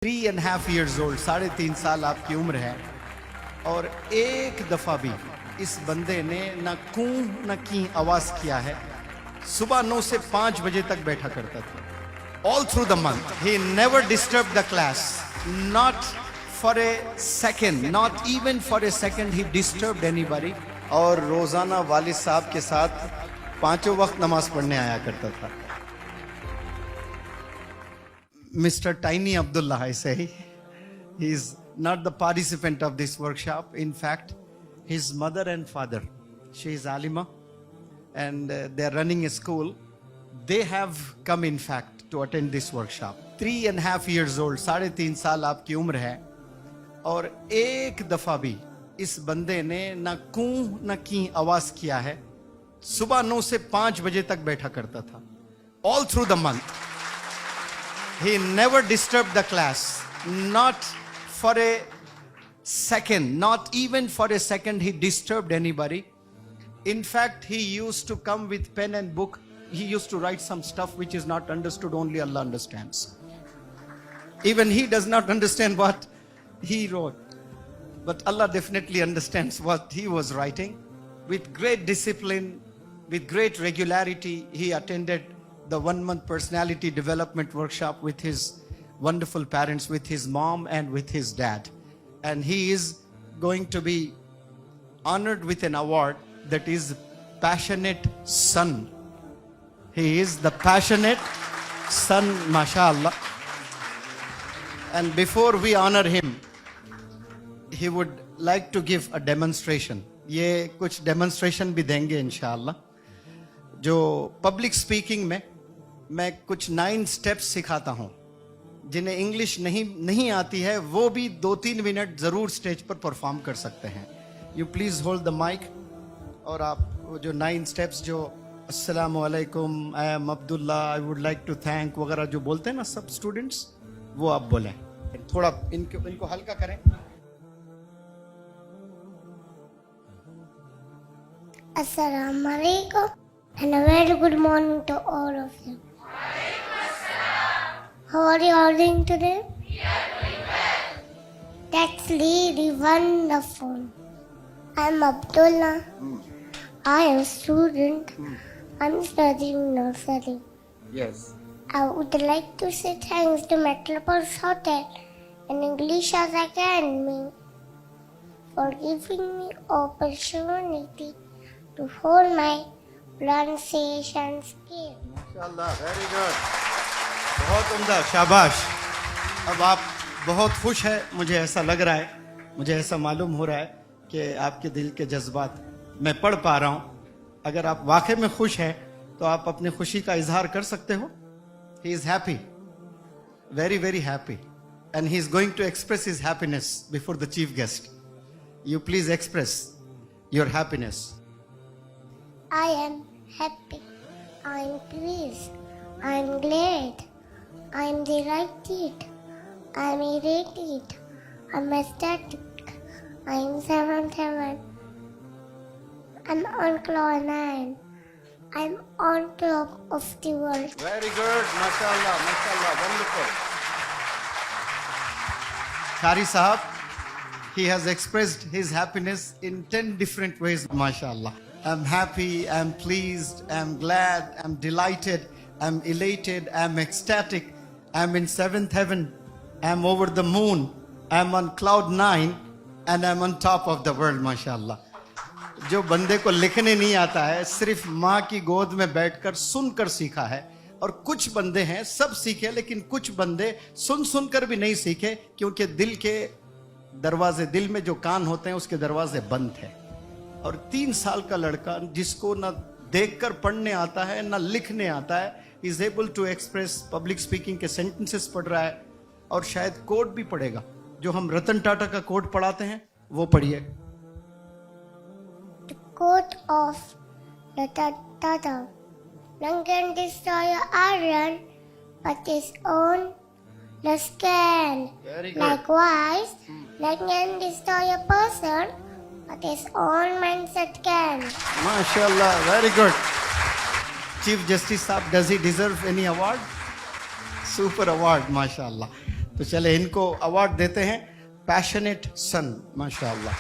3.5 years old, 3.5 साल आपकी उम्र है और एक दफा भी इस बंदे ने ना कूं ना की आवाज किया है। सुबह 9 से 5 बजे तक बैठा करता था। All through the month he never disturb the class, not for a second, not even for a second he disturb anybody. और रोजाना वालिद साहब के साथ 5 वक्त नमाज पढ़ने आया करता था। Mr. Tiny Abdullah, I say, he is not the participant of this workshop. In fact, his mother and father, she is Alima, and they are running a school. They have come, in fact, to attend this workshop. 3.5 years old, 3.5 साल आपकी उम्र है और एक दफा भी इस बंदे ने ना कूं ना की आवाज किया है। सुबह 9 से 5 बजे तक बैठा करता था। All through the month. He never disturbed the class, not for a second, not even for a second he disturbed anybody. In fact, he used to come with pen and book. He used to write some stuff which is not understood, only Allah understands. Even he does not understand what he wrote. But Allah definitely understands what he was writing. With great discipline, with great regularity, he attended the 1-month personality development workshop with his wonderful parents, with his mom and with his dad. And he is going to be honored with an award that is Passionate Son. He is the passionate son, mashallah. And before we honor him, he would like to give a demonstration. ये कुछ demonstration भी देंगे इंशाअल्लाह। जो public speaking में मैं कुछ 9 steps सिखाता हूं, जिन्हें इंग्लिश नहीं आती है वो भी 2-3 मिनट जरूर स्टेज पर परफॉर्म कर सकते हैं। You please hold the mic और आप वो जो 9 स्टेप्स जो अस्सलाम वालेकुम, I am Abdullah, I would like to thank वगैरह जो बोलते हैं ना सब स्टूडेंट्स, वो आप बोलें। थोड़ा इनको हल्का करें। Assalamu alaikum and a very good morning to all of you. How are you all doing today? We are doing well. That's really wonderful. I'm Abdullah. I am a student. I'm studying nursery. Yes. I would like to say thanks to Metropolis Hotel and English as Academy for giving me opportunity to hold my pronunciation skill. माशाल्लाह, very good, बहुत उम्दा, शाबाश। अब आप बहुत खुश है, मुझे ऐसा लग रहा है, मुझे ऐसा मालूम हो रहा है कि आपके दिल के जज्बात मैं पढ़ पा रहा हूँ। अगर आप वाकई में खुश हैं तो आप अपनी खुशी का इजहार कर सकते हो। He is happy, very very happy, and he is going to express his happiness before the chief guest. You please express your happiness. I am happy. I am pleased. I am glad. I am delighted. I am elated. I am ecstatic. I am 7. I am on cloud 9. I am on top of the world. Very good, mashallah, mashallah, wonderful. Qari Sahab, he has expressed his happiness in 10 different ways, mashallah. I'm happy, I'm pleased, I'm glad, I'm delighted, I'm elated, I'm ecstatic, I'm in 7th heaven, I'm over the moon, I'm on cloud 9, and I'm on top of the world, mashallah. जो बंदे को लिखने नहीं आता है, सिर्फ माँ की गोद में बैठकर सुनकर सीखा है। और कुछ बंदे हैं सब सीखे, लेकिन कुछ बंदे सुनकर भी नहीं सीखे, क्योंकि दिल के दरवाजे, दिल में जो कान होते हैं उसके दरवाजे बंद थे। और 3 साल का लड़का जिसको ना देखकर पढ़ने आता है ना लिखने आता है, is able to express, public speaking के सेंटेंसेस पढ़ रहा है और शायद कोड भी पढ़ेगा। जो हम रतन टाटा का कोड पढ़ाते हैं वो पढ़िए। The quote of Ratan Tata. None can destroy iron but his own lust can. Very good. Likewise, none can destroy a person but his own mindset can. MashaAllah, very good. Chief Justice Saab, does he deserve any award? Super award, MashaAllah. तो चले इनको award देते हैं, passionate सन, माशाअल्लाह।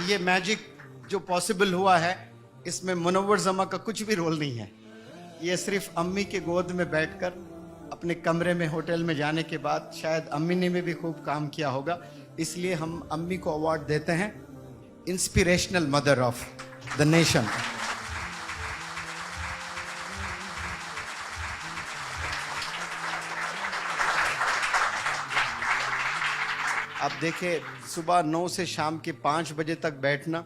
ये magic जो possible हुआ है, इसमें मुनव्वर जमा का कुछ भी रोल नहीं है। ये सिर्फ अम्मी के गोद में बैठकर अपने कमरे में होटल में जाने के बाद शायद अम्मी ने भी खूब काम किया होगा, इसलिए हम अम्मी को अवार्ड देते हैं inspirational mother of the nation. आप देखिए, सुबह 9 से शाम के 5 बजे तक बैठना,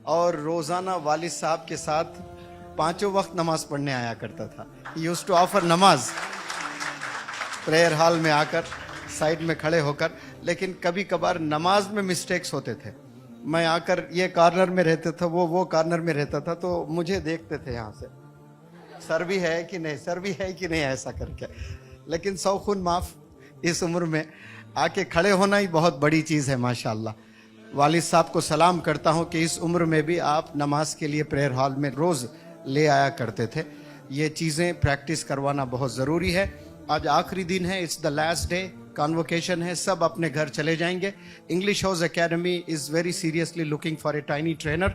और रोजाना वालिद साहब के साथ 5 वक्त नमाज पढ़ने आया करता था। यूज टू ऑफर नमाज प्रेयर हॉल में आकर साइड में खड़े होकर, लेकिन कभी कभार नमाज में मिस्टेक्स होते थे। मैं आकर ये कॉर्नर में रहता था, वो कॉर्नर में रहता था, तो मुझे देखते थे यहाँ से, सर भी है कि नहीं, सर भी है कि नहीं, ऐसा करके। लेकिन सौ खून माफ, इस उम्र में आके खड़े होना ही बहुत बड़ी चीज़ है, माशाअल्लाह। वालिद साहब को सलाम करता हूँ कि इस उम्र में भी आप नमाज के लिए प्रेयर हॉल में रोज़ ले आया करते थे। ये चीज़ें प्रैक्टिस करवाना बहुत ज़रूरी है। आज आखिरी दिन है, it's the last day, convocation है, सब अपने घर चले जाएंगे। English house academy is very seriously looking for a tiny trainer.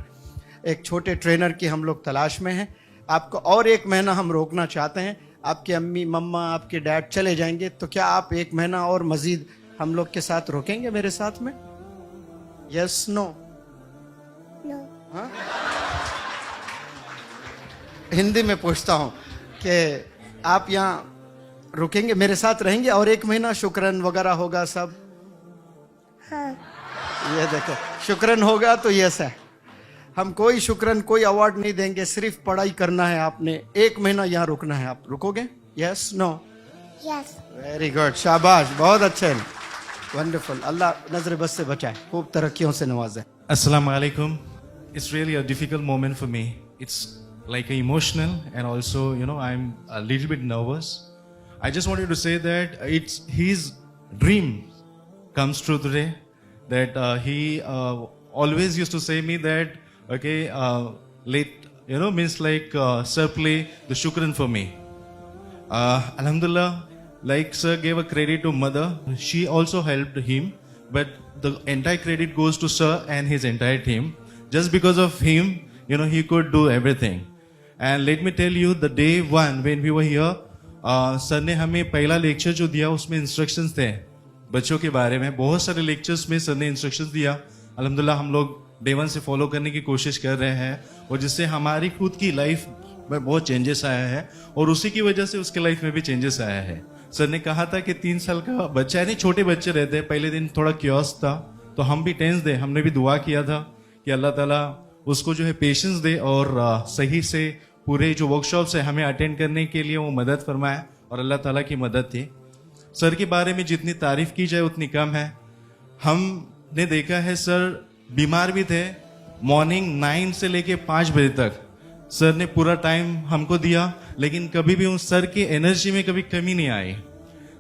एक छोटे ट्रेनर की हम लोग तलाश में हैं। आपको और 1 महीना हम रोकना चाहते हैं। आपके अम्मी मम्मा आपके डैड चले जाएंगे, तो क्या आप 1 महीना और मजीद हम लोग के साथ रोकेंगे मेरे साथ में? Yes no? नो। हाँ, हिंदी में पूछता हूँ कि आप यहाँ रुकेंगे, मेरे साथ रहेंगे और 1 महीना शुक्रन वगैरह होगा सब? हाँ। ये देखो, शुक्रन होगा तो यस है। हम कोई शुक्रन, कोई अवार्ड नहीं देंगे, सिर्फ पढ़ाई करना है आपने। 1 महीना यहाँ रुकना है, आप रुकोगे? Yes no? Yes. Very good, शाबाश, बहुत अच्छे, वंडरफुल। अल्लाह नजर बस से बचाए, खूब तरक्कियों से नवाजे। Assalamu alaikum. It's really a difficult moment for me. It's like emotional, and also, I'm a little bit nervous. I just wanted to say that it's his dream comes true today. That he always used to say me that, okay, means like sir play the shukran for me. Alhamdulillah, like sir gave a credit to mother, she also helped him, but the entire credit goes to sir and his entire team. Just because of him, he could do everything. And let me tell you, the day one when we were here, sir ने हमें पहला lecture जो दिया उसमें instructions थे बच्चों के बारे में। बहुत सारे लेक्चर्स में सर ने इंस्ट्रक्शंस दिया। अल्हम्दुलिल्लाह हम लोग डे 1 से फॉलो करने की कोशिश कर रहे हैं, और जिससे हमारी खुद की लाइफ में बहुत चेंजेस आया है, और उसी की वजह से उसके लाइफ में भी चेंजेस आया है। सर ने कहा था कि 3 साल का बच्चा है, नहीं छोटे बच्चे रहते हैं, पहले दिन थोड़ा क्योस था, तो हम भी टेंस दे, हमने भी दुआ किया था कि अल्लाह ताला उसको जो है पेशेंस दे, और सही से पूरे जो वर्कशॉप्स है हमें अटेंड करने के लिए वो मदद फरमाए, और अल्लाह ताला की मदद थी। सर के बारे में जितनी तारीफ की जाए उतनी कम है। हमने देखा है सर बीमार भी थे, मॉर्निंग 9 से लेके 5 बजे तक सर ने पूरा टाइम हमको दिया, लेकिन कभी भी उस सर की एनर्जी में कभी कमी नहीं आई।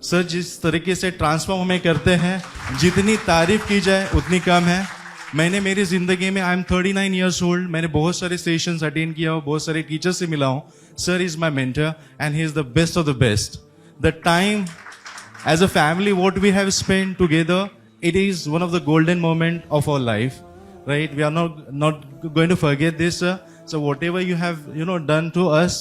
सर जिस तरीके से ट्रांसफॉर्म हमें करते हैं, जितनी तारीफ की जाए उतनी कम है। मैंने मेरी जिंदगी में, आई एम 39 ईयर्स ओल्ड, मैंने बहुत सारे सेशंस अटेंड किया हूँ, बहुत सारे टीचर से मिला हूँ। Sir is my mentor and he is the best of the best. The time as a family what we have spent together, it is one of the golden moment of our life, right? We are not going to forget this, sir. So whatever you have done to us,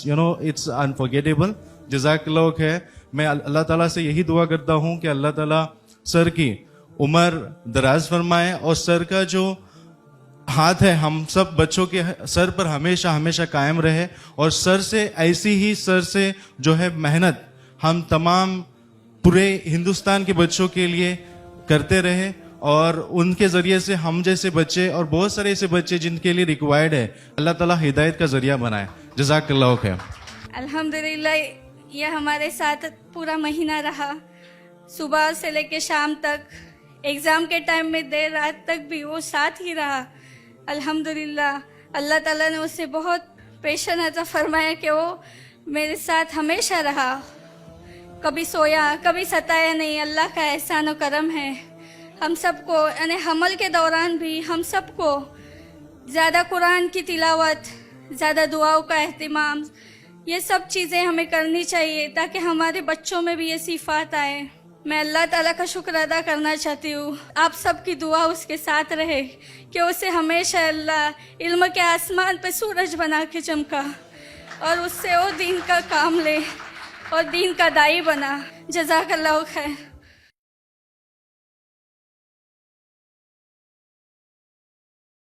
it's unforgettable. Jazakallah khair. मैं अल्लाह ताला से यही दुआ करता हूँ कि अल्लाह ताला sir की उम्र दराज फरमाए, और सर का जो हाथ है हम सब बच्चों के सर पर हमेशा हमेशा कायम रहे, और सर से ऐसी ही सर से जो है मेहनत हम तमाम पूरे हिंदुस्तान के बच्चों के लिए करते रहे, और उनके जरिए से हम जैसे बच्चे और बहुत सारे ऐसे बच्चे जिनके लिए रिक्वायर्ड है, अल्लाह ताला हिदायत का जरिया बनाए। जज़ाकल्लाह खैर। अल्हम्दुलिल्लाह, ये हमारे साथ पूरा महीना रहा, सुबह से लेके शाम तक, एग्ज़ाम के टाइम में देर रात तक भी वो साथ ही रहा। अल्हम्दुलिल्लाह, अल्लाह ताला ने उससे बहुत पेशेंस अता फरमाया कि वो मेरे साथ हमेशा रहा, कभी सोया, कभी सताया नहीं। अल्लाह का एहसान और करम है। हम सबको यानी हमल के दौरान भी हम सबको ज़्यादा कुरान की तिलावत, ज़्यादा दुआओं का एहतिमाम, ये सब चीज़ें हमें करनी चाहिए ताकि हमारे बच्चों में भी ये सिफात आए। मैं अल्लाह ताला का शुक्र अदा करना चाहती हूँ, आप सबकी दुआ उसके साथ रहे कि उसे हमेशा अल्लाह इल्म के आसमान पे सूरज बना के चमका और उससे वो दीन का काम ले और दीन का दाई बना। जज़ाकल्लाहु खैर।